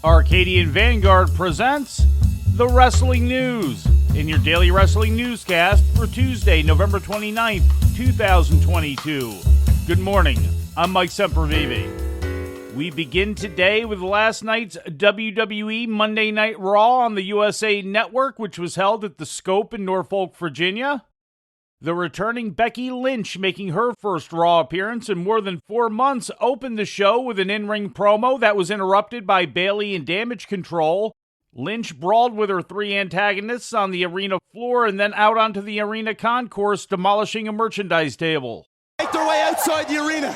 Arcadian Vanguard presents The Wrestling News in your daily wrestling newscast for Tuesday, November 29th, 2022. Good morning, I'm Mike Sempervive. We begin today with last night's WWE Monday Night Raw on the USA Network, which was held at the Scope in Norfolk, Virginia. The returning Becky Lynch, making her first Raw appearance in more than 4 months, opened the show with an in-ring promo that was interrupted by Bayley and Damage Control. Lynch brawled with her 3 antagonists on the arena floor and then out onto the arena concourse, demolishing a merchandise table. Make their way outside the arena.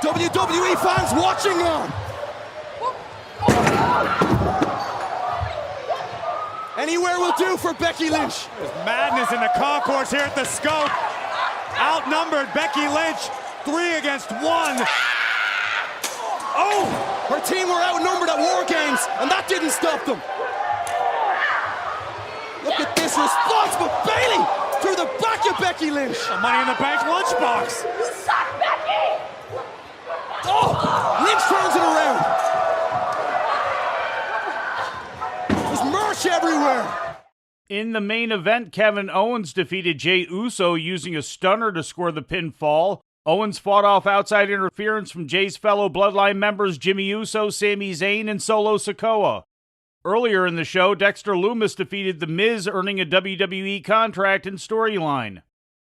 WWE fans watching on. Anywhere will do for Becky Lynch. There's madness in the concourse here at the Scope. Outnumbered Becky Lynch, 3 against 1. Oh! Her team were outnumbered at War Games, and that didn't stop them. Look at this response, but Bayley through the back of Becky Lynch. A Money in the Bank lunchbox. You suck, Becky! Oh! Lynch turns it around. There's merch everywhere. In the main event, Kevin Owens defeated Jey Uso using a stunner to score the pinfall. Owens fought off outside interference from Jay's fellow Bloodline members Jimmy Uso, Sami Zayn, and Solo Sikoa. Earlier in the show, Dexter Lumis defeated The Miz, earning a WWE contract and storyline.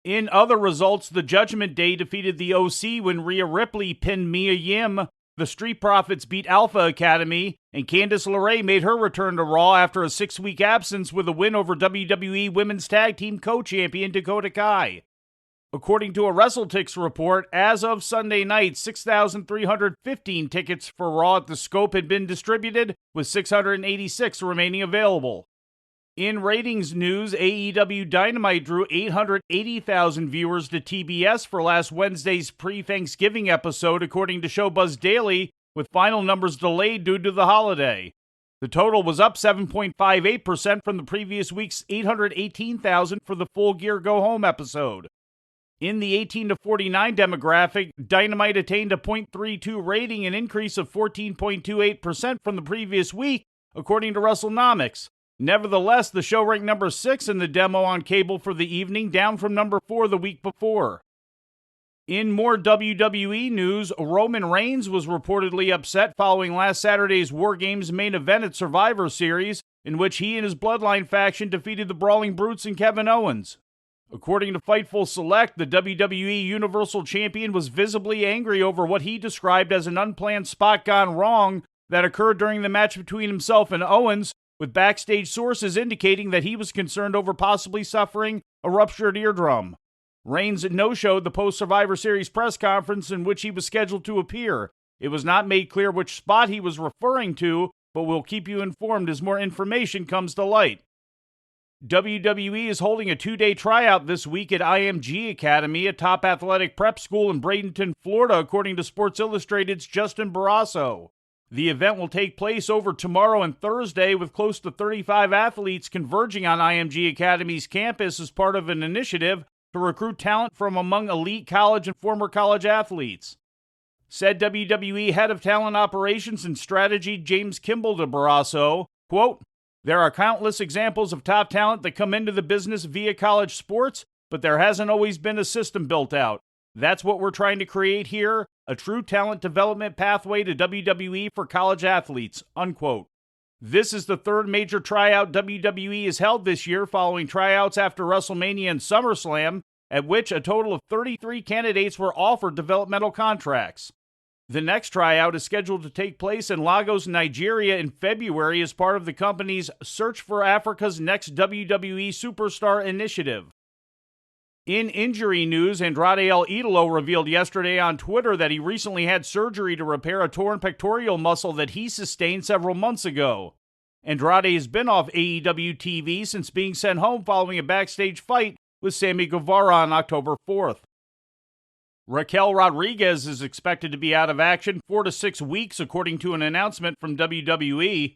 In other results, the Judgment Day defeated the OC when Rhea Ripley pinned Mia Yim. The Street Profits beat Alpha Academy, and Candice LeRae made her return to Raw after a 6-week absence with a win over WWE Women's Tag Team Co-Champion Dakota Kai. According to a WrestleTix report, as of Sunday night, 6,315 tickets for Raw at the Scope had been distributed, with 686 remaining available. In ratings news, AEW Dynamite drew 880,000 viewers to TBS for last Wednesday's pre-Thanksgiving episode, according to Showbuzz Daily, with final numbers delayed due to the holiday. The total was up 7.58% from the previous week's 818,000 for the Full Gear Go Home episode. In the 18 to 49 demographic, Dynamite attained a .32 rating, an increase of 14.28% from the previous week, according to WrestleNomics. Nevertheless, the show ranked number 6 in the demo on cable for the evening, down from number 4 the week before. In more WWE news, Roman Reigns was reportedly upset following last Saturday's War Games main event at Survivor Series, in which he and his Bloodline faction defeated the Brawling Brutes and Kevin Owens. According to Fightful Select, the WWE Universal Champion was visibly angry over what he described as an unplanned spot gone wrong that occurred during the match between himself and Owens, with backstage sources indicating that he was concerned over possibly suffering a ruptured eardrum. Reigns no-showed the post-Survivor Series press conference in which he was scheduled to appear. It was not made clear which spot he was referring to, but we'll keep you informed as more information comes to light. WWE is holding a 2-day tryout this week at IMG Academy, a top athletic prep school in Bradenton, Florida, according to Sports Illustrated's Justin Barrasso. The event will take place over tomorrow and Thursday, with close to 35 athletes converging on IMG Academy's campus as part of an initiative to recruit talent from among elite college and former college athletes. Said WWE head of talent operations and strategy James Kimball to Barrasso, quote, "There are countless examples of top talent that come into the business via college sports, but there hasn't always been a system built out. That's what we're trying to create here, a true talent development pathway to WWE for college athletes," unquote. This is the third major tryout WWE has held this year, following tryouts after WrestleMania and SummerSlam, at which a total of 33 candidates were offered developmental contracts. The next tryout is scheduled to take place in Lagos, Nigeria in February as part of the company's Search for Africa's Next WWE Superstar initiative. In injury news, Andrade El Idolo revealed yesterday on Twitter that he recently had surgery to repair a torn pectoral muscle that he sustained several months ago. Andrade has been off AEW TV since being sent home following a backstage fight with Sammy Guevara on October 4th. Raquel Rodriguez is expected to be out of action 4 to 6 weeks, according to an announcement from WWE.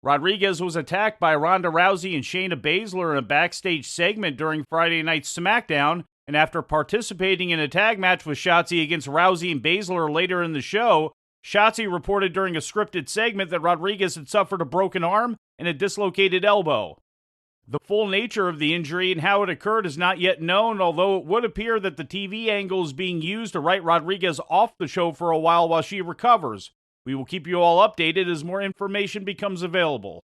Rodriguez was attacked by Ronda Rousey and Shayna Baszler in a backstage segment during Friday night's SmackDown, and after participating in a tag match with Shotzi against Rousey and Baszler later in the show, Shotzi reported during a scripted segment that Rodriguez had suffered a broken arm and a dislocated elbow. The full nature of the injury and how it occurred is not yet known, although it would appear that the TV angle is being used to write Rodriguez off the show for a while she recovers. We will keep you all updated as more information becomes available.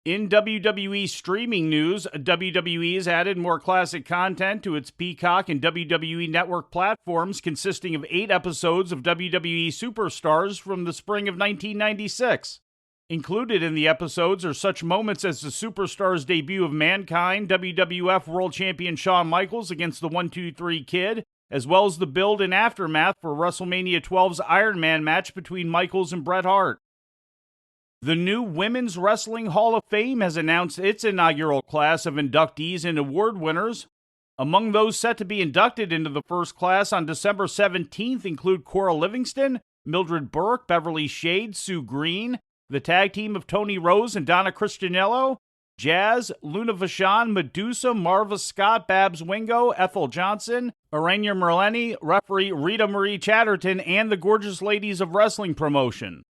In WWE streaming news, WWE has added more classic content to its Peacock and WWE Network platforms, consisting of 8 episodes of WWE Superstars from the spring of 1996. Included in the episodes are such moments as the Superstars debut of Mankind, WWF World Champion Shawn Michaels against the 1-2-3 Kid, as well as the build and aftermath for WrestleMania 12's Iron Man match between Michaels and Bret Hart. The new Women's Wrestling Hall of Fame has announced its inaugural class of inductees and award winners. Among those set to be inducted into the first class on December 17th include Cora Livingston, Mildred Burke, Beverly Shade, Sue Green, the tag team of Tony Rose and Donna Cristianello, Jazz, Luna Vachon, Medusa, Marva Scott, Babs Wingo, Ethel Johnson, Aranya Merleni, referee Rita Marie Chatterton, and the Gorgeous Ladies of Wrestling promotion.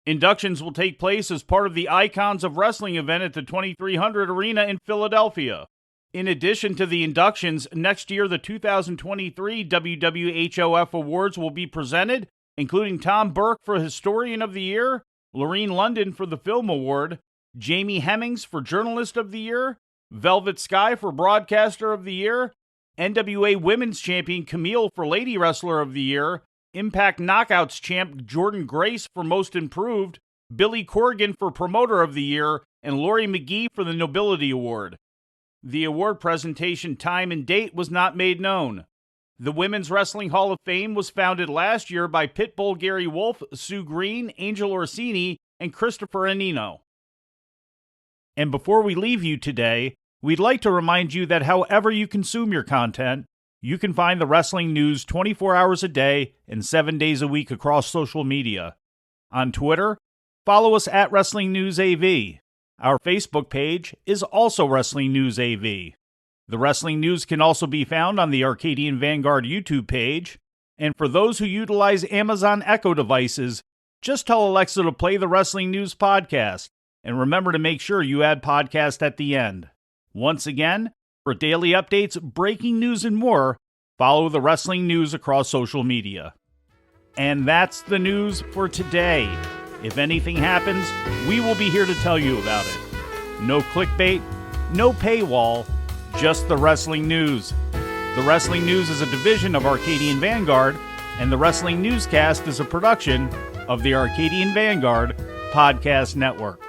Inductions will take place as part of the Icons of Wrestling event at the 2300 Arena in Philadelphia. In addition to the inductions, next year the 2023 WWHOF Awards will be presented, including Tom Burke for Historian of the Year, Lorene London for the Film Award, Jamie Hemmings for Journalist of the Year, Velvet Sky for Broadcaster of the Year, NWA Women's Champion Camille for Lady Wrestler of the Year, Impact Knockouts champ Jordan Grace for Most Improved, Billy Corrigan for Promoter of the Year, and Lori McGee for the Nobility Award. The award presentation time and date was not made known. The Women's Wrestling Hall of Fame was founded last year by Pitbull Gary Wolfe, Sue Green, Angel Orsini, and Christopher Anino. And before we leave you today, we'd like to remind you that however you consume your content, you can find the wrestling news 24 hours a day and 7 days a week across social media. On Twitter, follow us at Wrestling News AV. Our Facebook page is also Wrestling News AV. The Wrestling News can also be found on the Arcadian Vanguard YouTube page. And for those who utilize Amazon Echo devices, just tell Alexa to play the Wrestling News podcast. And remember to make sure you add podcast at the end. Once again, for daily updates, breaking news, and more, follow the Wrestling News across social media. And that's the news for today. If anything happens, we will be here to tell you about it. No clickbait, no paywall, just the Wrestling News. The Wrestling News is a division of Arcadian Vanguard, and the Wrestling Newscast is a production of the Arcadian Vanguard Podcast Network.